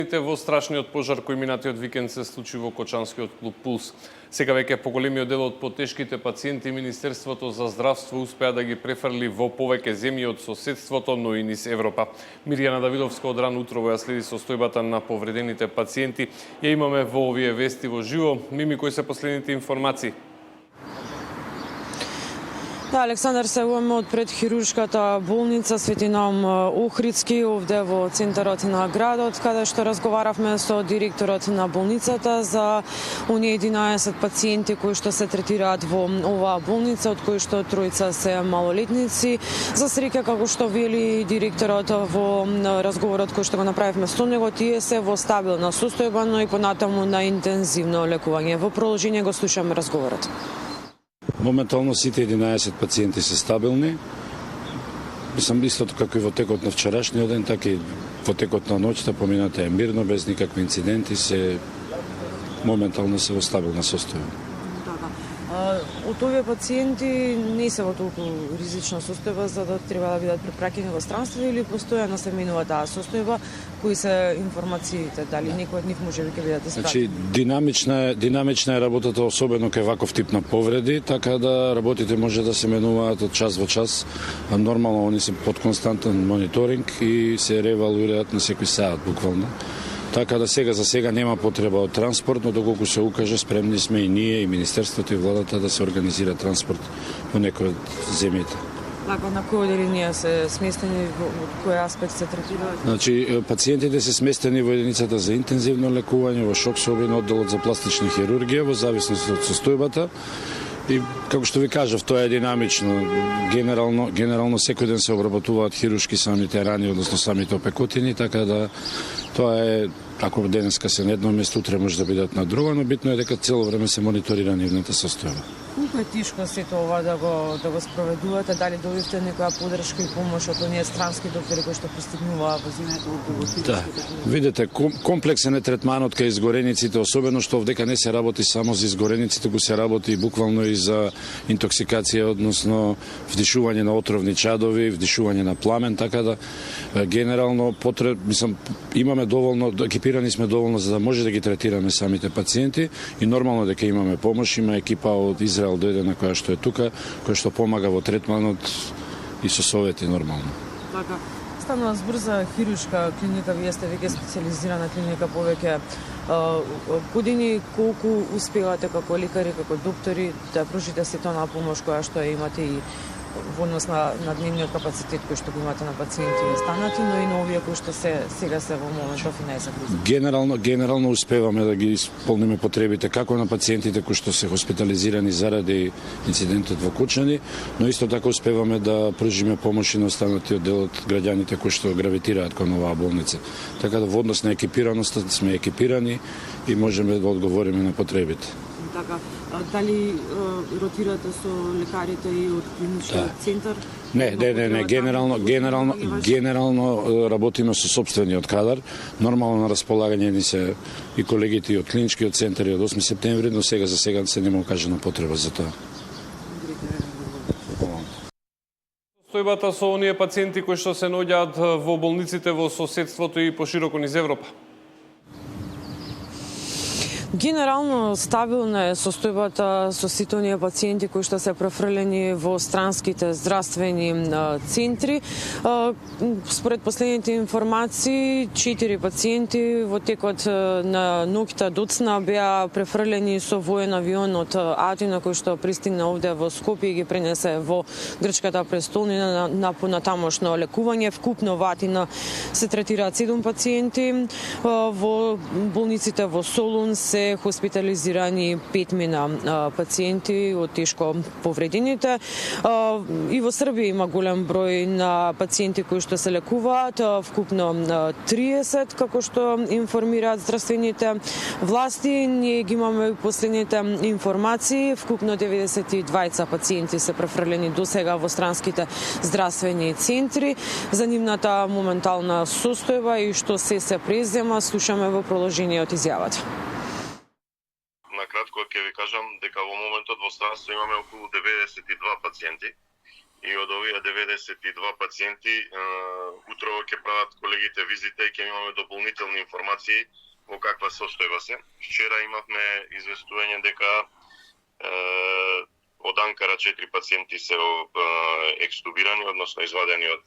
Во страшниот пожар кој минатиот викенд се случи во Кочанскиот клуб Пулс. Сега веќе поголемиот дел од потешките пациенти Министерството за здравство успеа да ги префрли во повеќе земји од соседството, но и низ Европа. Мирјана Давидовска од рано утрово ја следи состојбата на повредените пациенти. Ја имаме во овие вести во живо. Мими, кои се последните информации? Да, Александар, се уваме од пред хируршката болница Свети Наум Охридски, овде во центарот на градот, каде што разговаравме со директорот на болницата за оние 11 пациенти кои што се третираат во оваа болница, од кои што тројца се малолетници. За среќа, како што вели директорот во разговорот кој што го направивме со него, тие се во стабилна состојба, но и понатаму на интензивно лекување. Во продолжение го слушаме разговорот. Моментално сите 11 пациенти се стабилни. Мислам истото како и во текот на вчерашниот ден, така и во текот на ноќта помината е мирно, без никакви инциденти, се моментално се во стабилна состојба. Од овие пациенти не се во толку ризична состојба за да треба да бидат препраќани во странство или постојано се менува таа состојба? Кои се информациите, дали некој од нив може би ќе бидат испратени? Значи, динамична е работата, особено кај ваков тип на повреди, така да работите може да се менуваат од час во час. Нормално они се под константен мониторинг и се ревалуираат на секој саат буквално. Така да за сега нема потреба од транспорт, но доколку се укаже, спремни сме и ние, и Министерството, и владата да се организира транспорт во некој од земјите. Така, на кој одделение се сместени, од кој аспект се третираат? Значи, пациентите се сместени во единицата за интензивно лекување, во шок-собен одделот за пластична хирургија, во зависност од состојбата. И како што ви кажав, тоа е динамично. Генерално секој ден се обработуваат хируршки самите рани, односно самите опекотини, така да тоа е, ако денеска се на едно место, утре може да бидат на друго, но битно е дека цело време се мониторира нивната состојба. Колку е тешко сето ова да го спроведувате? Дали добивте некоја поддршка и помош од оние странски доктори кои што пристигнуваа во земјата од Да, видете, комплексен е третманот кај изгорениците, особено што овдека не се работи само за изгорениците, го се работи буквално и за интоксикација, односно вдишување на отровни чадови, вдишување на пламен, така да генерално имаме доволно, екипирани сме доволно за да може да ги третираме самите пациенти и нормално дека имаме помош, има екипа од Израел дојдена која што е тука, која што помага во третманот и со совети нормално. Така, станува збор за хируршка клиника, вие сте веќе специализирана клиника повеќе години, колку успевате како лекари, како доктори да пруžите сето на помош која што имате и во однос на дневниот капацитет кој што го имате на пациенти станати, но и на овие кои што сега се во моментов и најзагрижени? Генерално успеваме да ги исполниме потребите како на пациентите кои што се хоспитализирани заради инцидентот во Кочани, но исто така успеваме да пружиме помош и на останатиот дел од граѓаните кои што гравитираат кон оваа болница. Така да во однос на екипираноста сме екипирани и можеме да одговориме на потребите. Така, дали ротирате со лекарите и од клиничкиот центар? Не, генерално работиме со сопствениот кадар. Нормално на располагање ни се и колегите и од клиничкиот центар и од 8 септември, но за сега се нема окажана потреба за тоа. Состојбата со оние пациенти кои што се наоѓаат во болниците во соседството и пошироко низ Европа? Генерално стабилна е состојбата со сите оние пациенти кои што се префрлени во странските здравствени центри. Според последните информации, 4 пациенти во текот на ноќта доцна беа префрлени со воен авион од Атина кој што пристигна овде во Скопје и ги пренесе во грчката престолнина на понатамошно лекување. Вкупно во Атина се третираат 7 пациенти. Во болниците во Солун се хоспитализирани 5 пациенти од тешко повредените. И во Србија има голем број на пациенти кои што се лекуваат, вкупно 30, како што информираат здравствените власти. Ние ги имаме последните информации, вкупно 92 пациенти се префрлени досега во странските здравствени центри. За нивната моментална состојба и што се презема, слушаме во продолжение од изјавата. Накратко ќе ви кажам дека во моментот во странство имаме околу 92 пациенти и од овие 92 пациенти утрово ќе прават колегите визита и ќе имаме дополнителни информации во каква состојба се. Вчера имавме известување дека од Анкара 4 пациенти се екстубирани, односно извадени од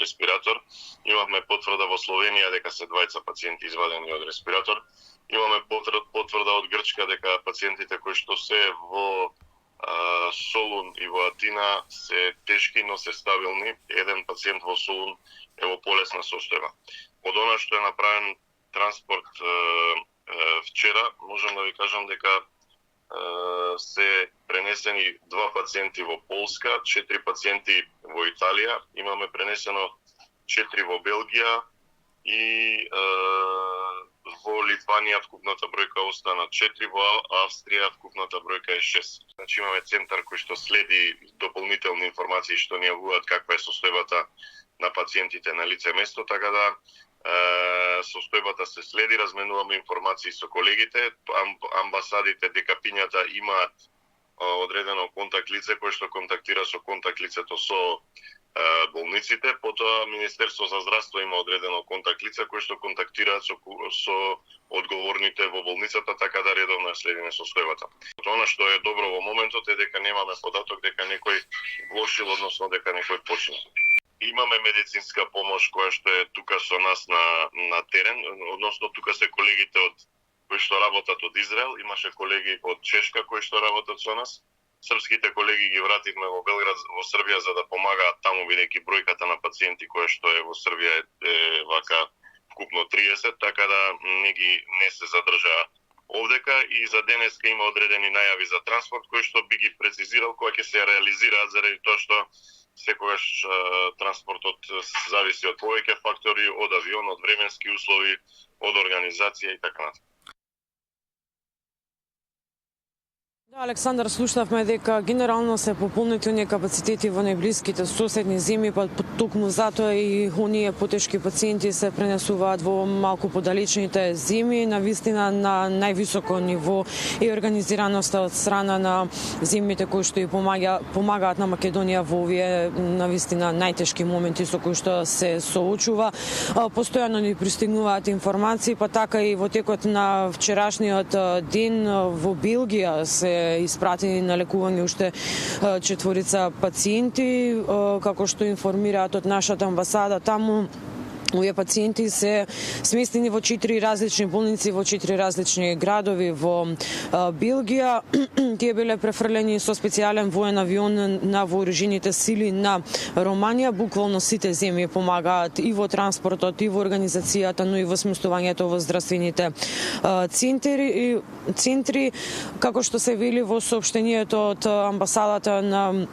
респиратор. Имавме потврда во Словенија дека се 2 пациенти извадени од респиратор. Имаме потврда од Грчка дека пациентите кои што се во Солун и во Атина се тешки, но се стабилни. Еден пациент во Солун е во полесна состојба. Од она што е направен транспорт вчера, можам да ви кажам дека се пренесени 2 пациенти во Полска, 4 пациенти во Италија, имаме пренесено 4 во Белгија и во Литванија вкупната бројка остана 4, во Австрија вкупната бројка е 6. Значи имаме центар кој што следи дополнителни информации што ни јавуваат каква е состојбата на пациентите на лице место, така да состојбата се следи, разменуваме информации со колегите, амбасадите дека пињата имаат одредено контакт лице кој што контактира со контакт лицето со болниците, потоа Министерство за здравство има одредено контакт лице кој што контактираат со одговорните во болницата, така да редовно следиме состојбата. Она што е добро во моментот е дека немаме податок дека некој влошил, односно дека некој починал. Имаме медицинска помош која што е тука со нас на терен, односно тука се колегите кои што работат од Израел, имаше колеги од Чешка кои што работат со нас. Српските колеги ги вративме во Белград, во Србија, за да помагаат таму, бидејќи бројката на пациенти која што е во Србија е вака вкупно 30, така да не се задржаа овдека и за денеска има одредени најави за транспорт кои што би ги прецизирал кога ќе се реализираат, заради тоа што секогаш транспортот зависи од повеќе фактори, од авион, од временски услови, од организација и така натаму. Да, Александар, слушнавме дека генерално се пополнети оние капацитети во најблиските соседни земји, па токму затоа и оние потешки пациенти се пренесуваат во малку подалечните земји. Навистина на највисоко ниво е организираноста од страна на земјите кои што и помагаат на Македонија во овие навистина најтешки моменти со кои што се соочува. Постојано ни пристигнуваат информации, па така и во текот на вчерашниот ден во Белгија се испратени на лекување уште 4 пациенти, како што информираат од нашата амбасада таму. Овие пациенти се сместени во 4 различни болници во 4 различни градови во Белгија. Тие биле префрлени со специјален воен авион на вооружените сили на Романија. Буквално сите земји помагаат и во транспортот, и во организацијата, но и во сместувањето во здравствените центри, како што се вели во соопштението од амбасадата на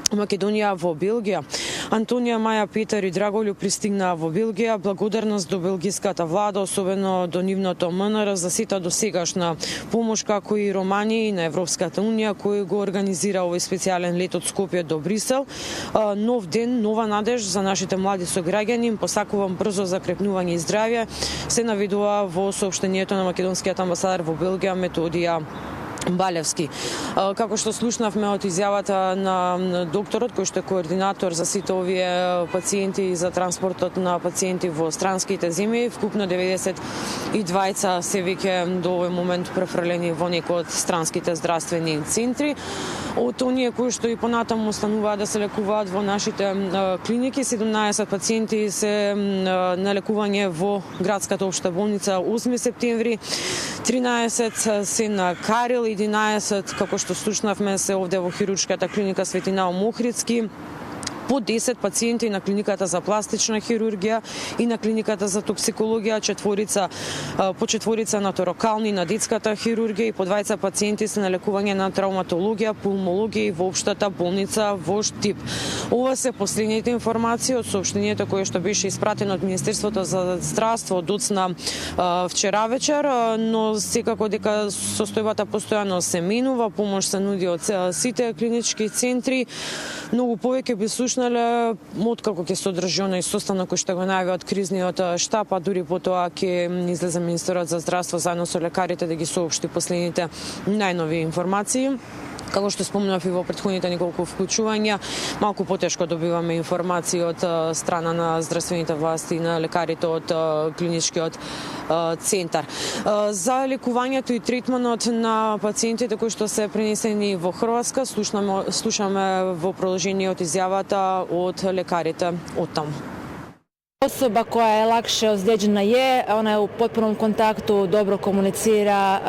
Македонија во Белгија. Антонија, Маја, Петар и Драголју пристигнаа во Белгија. Благодарност до белгиската влада, особено до нивното МНР за сета досегашна помош, како и Романија и на Европската унија кој го организира овој специјален лет од Скопје до Брисел. Нов ден, нова надеж за нашите млади сограѓани. Посакувам брзо закрепнување и здравје. Се наведува во соопштението на македонскиот амбасадар во Белгија Методија Балевски. Како што слушнавме од изјавата на докторот, кој што е координатор за сите овие пациенти и за транспортот на пациенти во странските земји, вкупно 92 се веќе до овој момент префрлени во некој од странските здравствени центри. Од оние кои што и понатаму остануваат да се лекуваат во нашите клиники, 17 пациенти се на лекување во градската општа болница 8 септември, 13 се на Карел, 11, како што слушнавме, се овде во хируршката клиника Свети Наум Охридски, по 10 пациенти на клиниката за пластична хирургија и на клиниката за токсикологија, по 4 на торакални на детската хирургија и по 20 пациенти се на лекување на травматологија, пулмологија и во општата болница во Штип. Ова се последните информации од соопштението кое што беше испратено од Министерството за здравство доцна вчера вечер, но секако дека состојбата постојано се менува, помош се нуди од сите клинички центри. Многу повеќе би слушнале откако ќе се одржи онај состанок кој што го најави од кризниот штаб, а дури потоа ќе излезе министерот за здравство заедно со лекарите да ги соопшти последните најнови информации. Како што спомнав и во претходните неколку вклучувања, малку потешко добиваме информации од страна на здравствените власти и на лекарите од клиничкиот центар. За лекувањето и третманот на пациентите кои што се пренесени во Хрватска, слушаме во продолжение од изјавата од лекарите од таму. Osoba koja je lakše ozlijeđena ona je u potpunom kontaktu, dobro komunicira,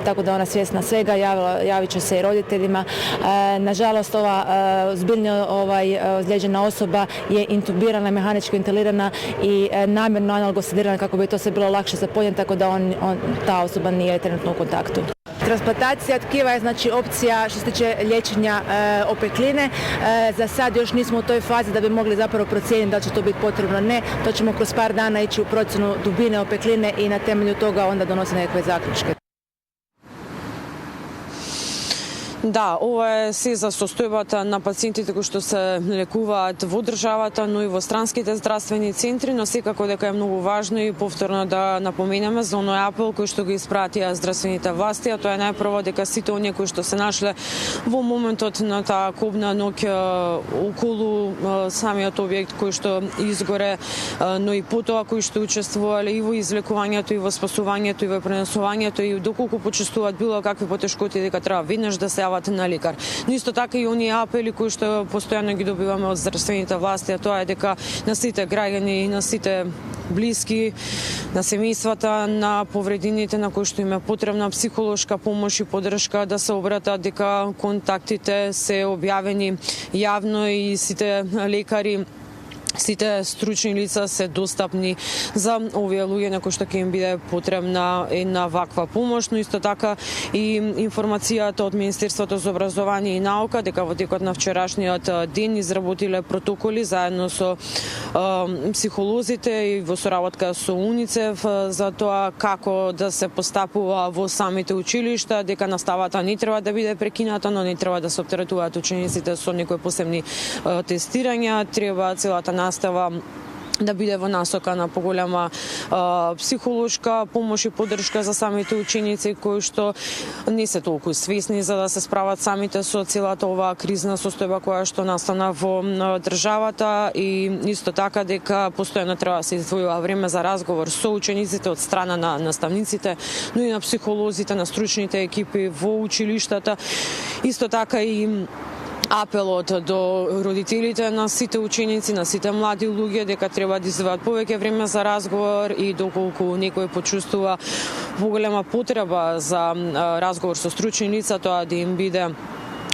tako da ona je svjesna svega, javit će se i roditeljima. Nažalost, ova zbiljno ozlijeđena osoba je intubirana, mehanički ventilirana i namjerno analgosedirana kako bi to sve bilo lakše za podnijet, tako da ta osoba nije trenutno u kontaktu. Transplantacija tkiva je znači opcija što se tiče liječenja opekline. Za sad još nismo u toj fazi da bi mogli zapravo procijeniti da li će to biti potrebno ili ne. To ćemo kroz par dana ići u procjenu dubine opekline i na temelju toga onda donositi nekakve zaključke. Да, ова е се за состојбата на пациентите кои што се лекуваат во државата, но и во странските здравствени центри, но секако дека е многу важно и повторно да напоменеме за оној апел кој што го испратија здравствените власти, а тоа е најпрво дека сите оние кои што се нашле во моментот на таа кобна ноќ околу самиот објект кој што изгоре, но и потоа кои што учествувале и во извлекувањето, и во спасувањето, и во пренесувањето, и доколку почувствуваат било какви потешкоти, дека треба веднаш да се јават на лекар. Но исто така и оние апели кои што постојано ги добиваме од здравствените власти, а тоа е дека на сите граѓани, на сите блиски, на семејствата на повредените на кои што им е потребна психолошка помош и поддршка да се обратат, дека контактите се објавени јавно и сите лекари, сите стручни лица се достапни за овие луѓе на кои што ќе им биде потребна една ваква помош, но исто така и информацијата од Министерството за образование и наука дека во текот на вчерашниот ден изработиле протоколи заедно со психолозите и во соработка со УНИЦЕФ за тоа како да се постапува во самите училишта, дека наставата не треба да биде прекината, но не треба да се оптеретуваат учениците со некои посебни тестирања, треба целата настава да биде во насока на поголема психолошка помош и поддршка за самите ученици кои што не се толку свесни за да се справат самите со целата оваа кризна состојба која што настана во државата и исто така дека постојано треба да се издвојува време за разговор со учениците од страна на наставниците, но и на психолозите, на стручните екипи во училиштата. Исто така и апелот до родителите на сите ученици, на сите млади луѓе дека треба да издвојат повеќе време за разговор и доколку некој почувствува поголема потреба за разговор со стручни лица, тоа да им биде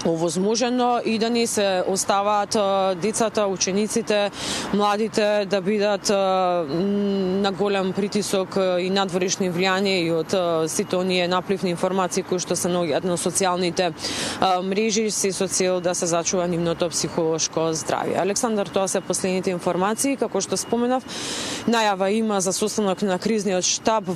овозможено и да не се оставаат децата, учениците, младите да бидат на голем притисок и надворешни влијани и од сите оние напливни информации кои што се наоѓаат на социјалните мрежи се со цел да се зачува нивното психолошко здравје. Александар, тоа се последните информации, како што споменав, најава има за состанок на кризниот штаб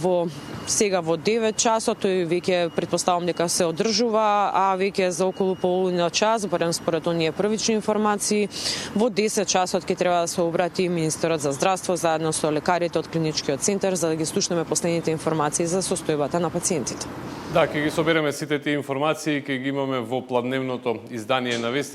сега во 9 часот, тој веќе претпоставам дека се одржува, а веќе за околу половина час, барем според оние првични информации, во 10 часот ќе треба да се обрати министерот за здравство заедно со лекарите од клиничкиот центар за да ги слушнеме последните информации за состојбата на пациентите. Да, ќе ги собереме сите тие информации, ќе ги имаме во пладневното издание на Вести.